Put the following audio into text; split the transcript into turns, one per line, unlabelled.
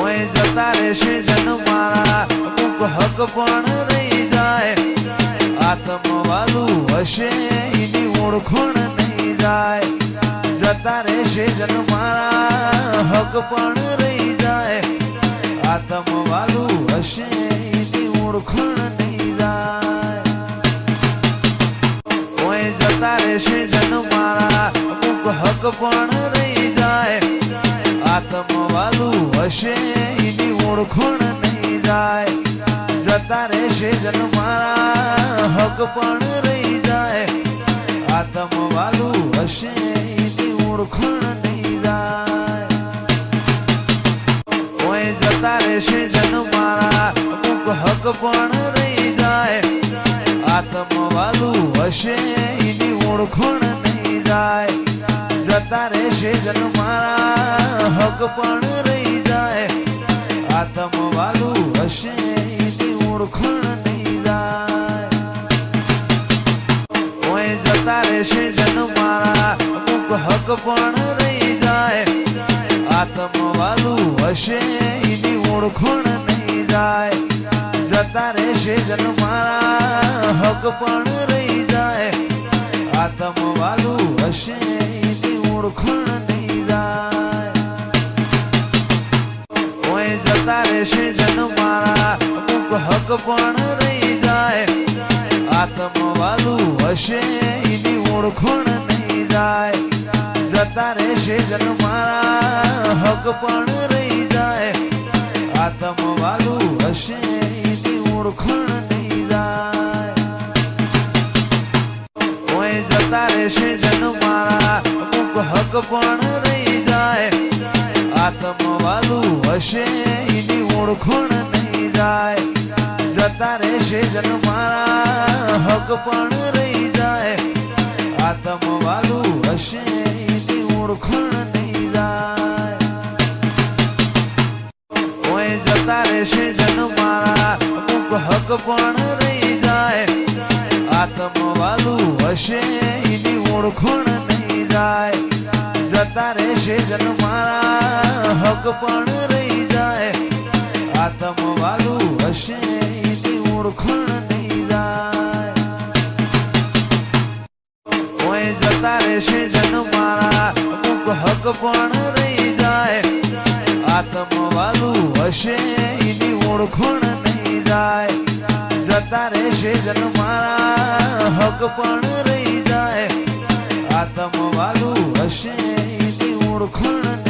કોઈ જતા રહેશે જન મારા અમુક હક પણ રહી જાય આત્મવાલું હશે એની ઓળખણ નહીં જાય જતા રહેશે જન મારા હક પણ રહી જાય આત્મવાલું હશે એની ઓળખણ નહીં જાય કોઈ જતા રહેશે જન મારા અમુક હક પણ રહી જાય આત્મવાલું હશે એની ઓળખણ નહીં જાય જતા રહેશે જન મારા હક પણ રહી જાય આત્મવાલું હશે એની ઓળખણ નહીં જાય કોઈ જતા રહેશે જન મારા અમુક હક પણ રહી જાય આત્મવાલું હશે એની ઓળખણ નહીં જાય જતા રહેશે જન મારા હક પણ રહી જાય આત્મવાલું હશે એની ઓળખણ નહીં જાય કોઈ જતા રહેશે જન મારા અમુક હક પણ રહી જાય આત્મવાલું હશે એની ઓળખણ નહીં જાય જતા રહેશે જન મારા હક પણ રહી જાય આત્મવાલું હશે એની ઓળખણ નહીં જાય કોઈ જતા રહેશે જન મારા અમુક હક પણ રહી જાય આત્મવાલું હશે એની ઓળખણ નહીં જાય જતા રહેશે જન મારા હક પણ રહી જાય આત્મવાલું હશે એની ઓળખણ નહીં જાય કોઈ જતા રહેશે જન મારા અમુક હક પણ રહી જાય આત્મવાલું હશે એની ઓળખણ નહીં જાય જતા રહેશે જન મારા હક પણ રહી જાય આત્મવાલું હશે એની ઓળખણ નહીં જાય કોઈ જતા રહેશે જન મારા અમુક હક પણ રહી જાય આત્મવાલું હશે એની ઓળખણ નહીં જાય જતા રહેશે જન મારા હક પણ રહી જાય આત્મવાલું હશે એની ઓળખણ નહીં જાય કોઈ જતા રહેશે જન મારા અમુક હક પણ રહી જાય આત્મવાલું હશે એની ઓળખણ નહીં જાય જતા રહેશે જન મારા હક પણ રહી જાય આત્મવાલું હશે એની ઓળખણ